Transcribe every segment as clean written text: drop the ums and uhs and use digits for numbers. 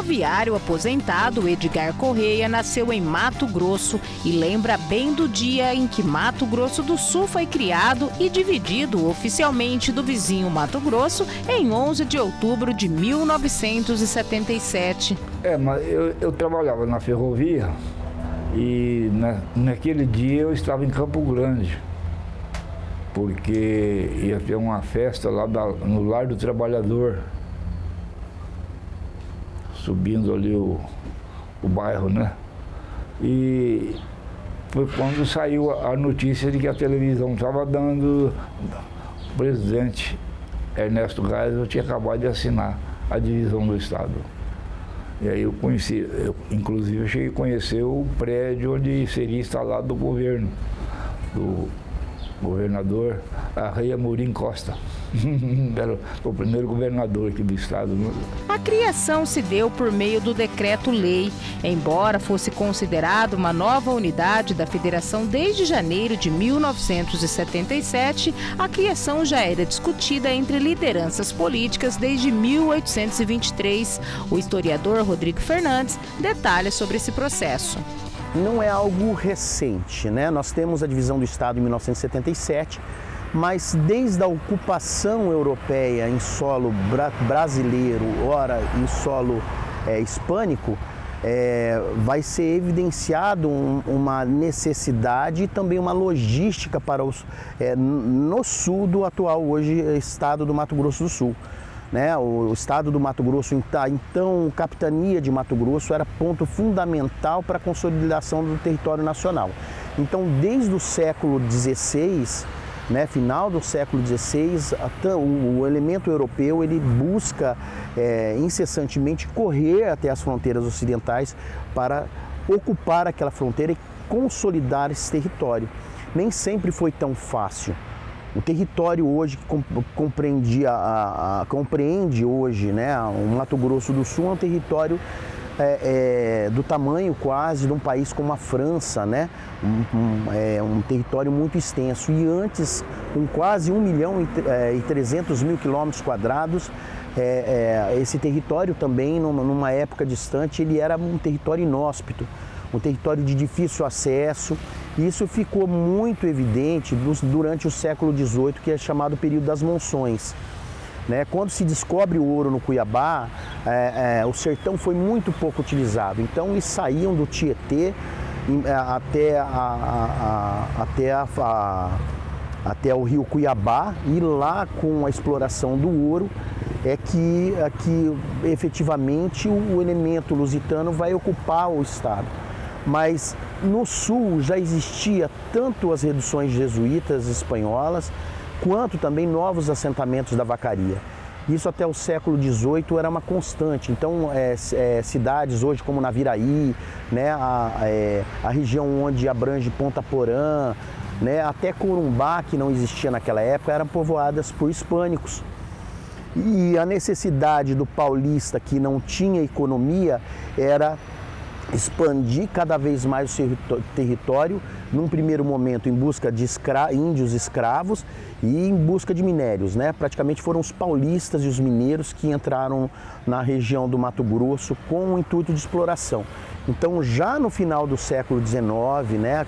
ferroviário aposentado Edgar Correia nasceu em Mato Grosso e lembra bem do dia em que Mato Grosso do Sul foi criado e dividido oficialmente do vizinho Mato Grosso em 11 de outubro de 1977. Mas eu trabalhava na ferrovia e naquele dia eu estava em Campo Grande, porque ia ter uma festa lá no Lar do Trabalhador, subindo ali o bairro, né? E foi quando saiu a notícia de que a televisão estava dando, o presidente Ernesto Geisel tinha acabado de assinar a divisão do Estado. E aí eu inclusive eu cheguei a conhecer o prédio onde seria instalado o governo, do governador Arreia Amorim Costa. Era o primeiro governador aqui do estado. A criação se deu por meio do decreto-lei. Embora fosse considerado uma nova unidade da federação desde janeiro de 1977, a criação já era discutida entre lideranças políticas desde 1823. O historiador Rodrigo Fernandes detalha sobre esse processo. Não é algo recente, né? Nós temos a divisão do Estado em 1977, mas desde a ocupação europeia em solo brasileiro, ora em solo hispânico, vai ser evidenciado uma necessidade e também uma logística para no sul do atual hoje estado do Mato Grosso do Sul. Né? O estado do Mato Grosso, então, capitania de Mato Grosso era ponto fundamental para a consolidação do território nacional. Então, desde o século XVI, né, final do século XVI, o elemento europeu ele busca incessantemente correr até as fronteiras ocidentais para ocupar aquela fronteira e consolidar esse território. Nem sempre foi tão fácil. O território hoje que compreende hoje, né, o Mato Grosso do Sul é um território do tamanho quase de um país como a França, né? Um território muito extenso. E antes, com quase 1.300.000 quilômetros quadrados, esse território também, numa época distante, ele era um território inóspito, um território de difícil acesso. Isso ficou muito evidente durante o século XVIII, que é chamado período das monções. Né? Quando se descobre o ouro no Cuiabá, o sertão foi muito pouco utilizado. Então eles saíam do Tietê até o rio Cuiabá, e lá com a exploração do ouro é que efetivamente o elemento lusitano vai ocupar o estado. Mas no sul já existia tanto as reduções jesuítas espanholas, quanto também novos assentamentos da vacaria. Isso até o século XVIII era uma constante. Então, cidades hoje como Naviraí, né, a região onde abrange Ponta Porã, né, até Corumbá, que não existia naquela época, eram povoadas por hispânicos. E a necessidade do paulista, que não tinha economia, era expandir cada vez mais o seu território, num primeiro momento em busca de índios escravos e em busca de minérios, né? Praticamente foram os paulistas e os mineiros que entraram na região do Mato Grosso com o intuito de exploração. Então, já no final do século XIX, né,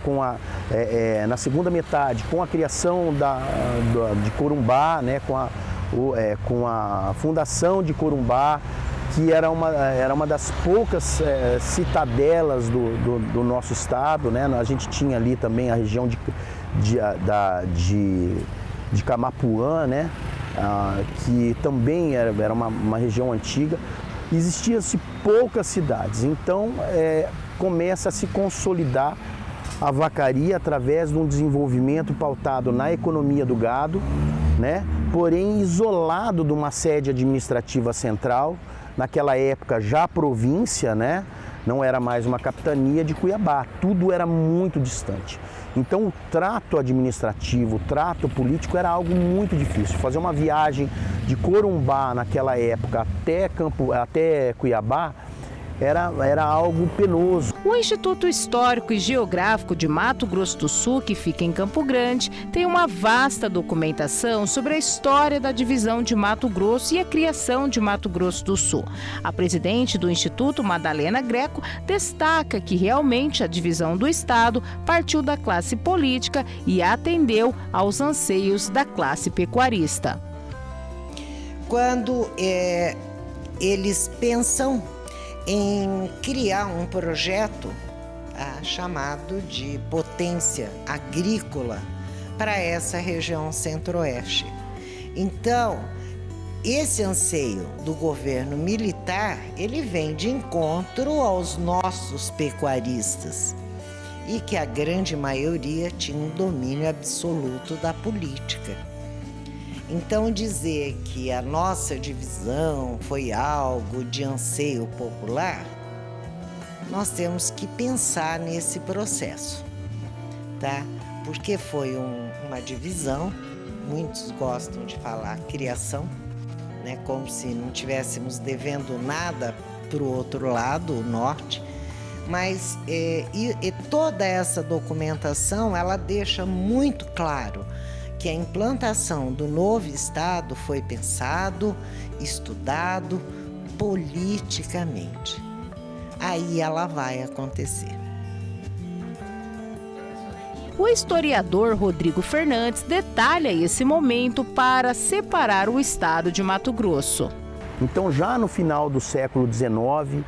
na segunda metade, com a criação de Corumbá, né, com a fundação de Corumbá, que era uma das poucas citadelas do nosso estado, né? A gente tinha ali também a região de Camapuã, né? Que também era uma região antiga. Existiam-se poucas cidades, então começa a se consolidar a vacaria através de um desenvolvimento pautado na economia do gado, né? Porém isolado de uma sede administrativa central. Naquela época já província, né? Não era mais uma capitania de Cuiabá, tudo era muito distante. Então o trato administrativo, o trato político era algo muito difícil. Fazer uma viagem de Corumbá naquela época até Cuiabá era algo penoso. O Instituto Histórico e Geográfico de Mato Grosso do Sul, que fica em Campo Grande, tem uma vasta documentação sobre a história da divisão de Mato Grosso e a criação de Mato Grosso do Sul. A presidente do Instituto, Madalena Greco, destaca que realmente a divisão do Estado partiu da classe política e atendeu aos anseios da classe pecuarista. Quando eles pensam em criar um projeto chamado de potência agrícola para essa região centro-oeste. Então, esse anseio do governo militar, ele vem de encontro aos nossos pecuaristas e que a grande maioria tinha um domínio absoluto da política. Então, dizer que a nossa divisão foi algo de anseio popular, nós temos que pensar nesse processo, tá? Porque foi uma divisão, muitos gostam de falar criação, né? Como se não estivéssemos devendo nada para o outro lado, o norte, mas toda essa documentação, ela deixa muito claro que a implantação do novo Estado foi pensado, estudado politicamente. Aí ela vai acontecer. O historiador Rodrigo Fernandes detalha esse momento para separar o Estado de Mato Grosso. Então, já no final do século XIX,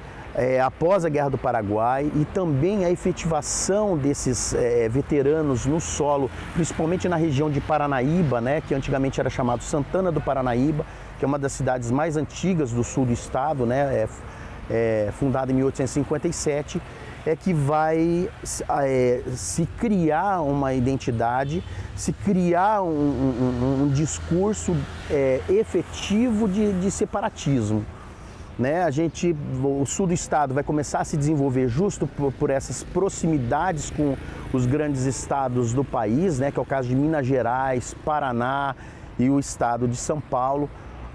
após a Guerra do Paraguai e também a efetivação desses veteranos no solo, principalmente na região de Paranaíba, né, que antigamente era chamado Santana do Paranaíba, que é uma das cidades mais antigas do sul do estado, né, fundada em 1857, é que vai se criar uma identidade, se criar um discurso efetivo de separatismo. Né? O sul do estado vai começar a se desenvolver justo por essas proximidades com os grandes estados do país, né? Que é o caso de Minas Gerais, Paraná e o estado de São Paulo.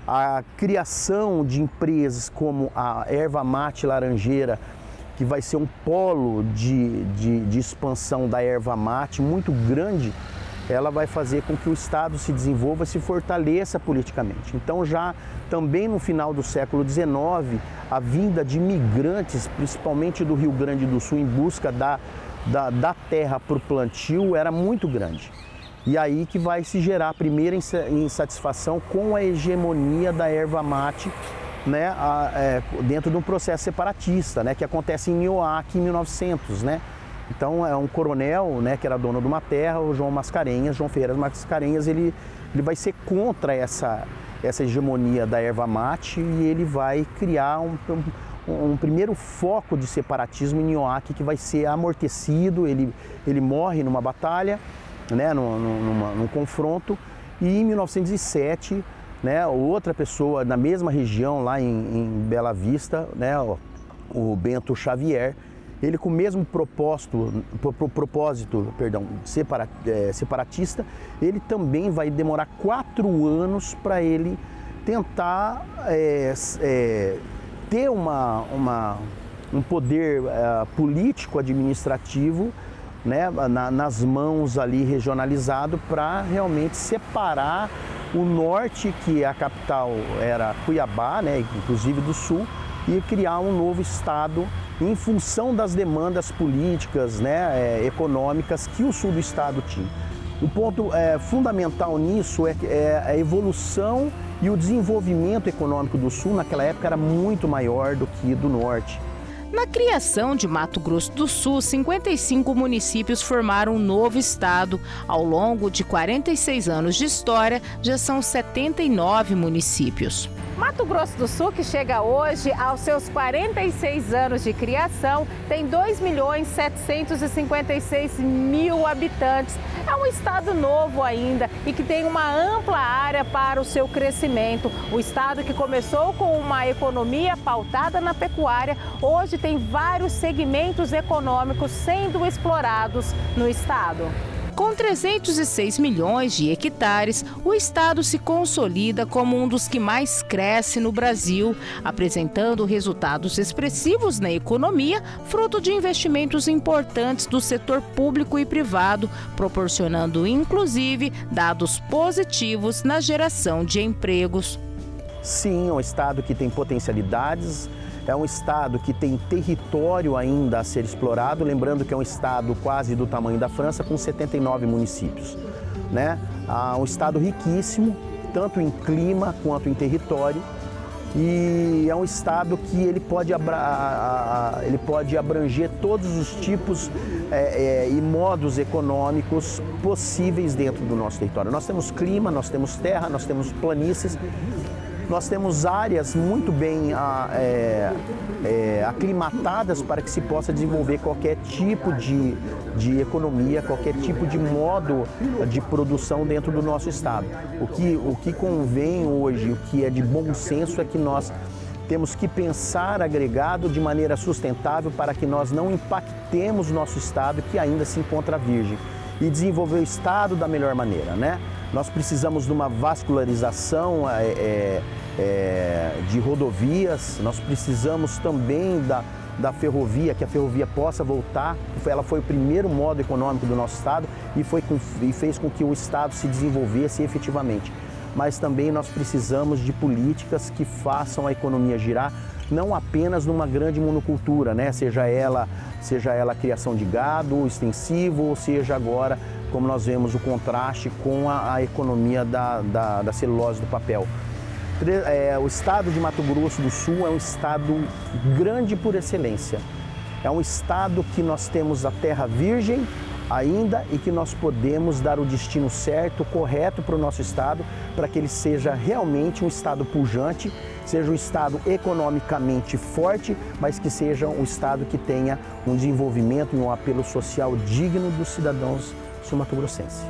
A criação de empresas como a Erva Mate Laranjeira, que vai ser um polo de expansão da erva mate muito grande, ela vai fazer com que o Estado se desenvolva e se fortaleça politicamente. Então, já também no final do século XIX, a vinda de imigrantes, principalmente do Rio Grande do Sul, em busca da terra para o plantio, era muito grande. E aí que vai se gerar a primeira insatisfação com a hegemonia da erva mate, né, dentro de um processo separatista, né, que acontece em Nioaque em 1900, né? Então, é um coronel, né, que era dono de uma terra, o João Mascarenhas, João Ferreira Mascarenhas, ele vai ser contra essa hegemonia da erva mate e ele vai criar um primeiro foco de separatismo em Nioaque que vai ser amortecido, ele morre numa batalha, né, num confronto, e em 1907, né, outra pessoa na mesma região, lá em Bela Vista, né, o Bento Xavier, ele com o mesmo propósito separatista, ele também vai demorar 4 anos para ele tentar ter um poder político administrativo, né, nas mãos ali regionalizado para realmente separar o norte, que a capital era Cuiabá, né, inclusive do sul, e criar um novo estado em função das demandas políticas, né, econômicas que o sul do estado tinha. Um ponto fundamental nisso é a evolução e o desenvolvimento econômico do sul naquela época era muito maior do que do norte. Na criação de Mato Grosso do Sul, 55 municípios formaram um novo estado. Ao longo de 46 anos de história, já são 79 municípios. Mato Grosso do Sul, que chega hoje aos seus 46 anos de criação, tem 2.756.000 habitantes. É um estado novo ainda e que tem uma ampla área para o seu crescimento. O estado que começou com uma economia pautada na pecuária, hoje tem vários segmentos econômicos sendo explorados no estado. Com 306 milhões de hectares, o estado se consolida como um dos que mais cresce no Brasil, apresentando resultados expressivos na economia, fruto de investimentos importantes do setor público e privado, proporcionando inclusive dados positivos na geração de empregos. Sim, é um estado que tem potencialidades, é um estado que tem território ainda a ser explorado, lembrando que é um estado quase do tamanho da França, com 79 municípios, né? Um estado riquíssimo, tanto em clima quanto em território, e é um estado que ele pode abranger todos os tipos e modos econômicos possíveis dentro do nosso território. Nós temos clima, nós temos terra, nós temos planícies, nós temos áreas muito bem aclimatadas para que se possa desenvolver qualquer tipo de economia, qualquer tipo de modo de produção dentro do nosso estado. O que convém hoje, o que é de bom senso é que nós temos que pensar agregado de maneira sustentável para que nós não impactemos o nosso estado que ainda se encontra virgem e desenvolver o estado da melhor maneira, né? Nós precisamos de uma vascularização de rodovias, nós precisamos também da ferrovia, que a ferrovia possa voltar. Ela foi o primeiro modo econômico do nosso estado e fez com que o estado se desenvolvesse efetivamente. Mas também nós precisamos de políticas que façam a economia girar, não apenas numa grande monocultura, né? Seja ela a criação de gado extensivo, ou seja agora, como nós vemos, o contraste com a economia da celulose do papel. O estado de Mato Grosso do Sul é um estado grande por excelência. É um estado que nós temos a terra virgem ainda e que nós podemos dar o destino certo, correto para o nosso estado, para que ele seja realmente um estado pujante, seja um estado economicamente forte, mas que seja um estado que tenha um desenvolvimento e um apelo social digno dos cidadãos sul-mato-grossenses.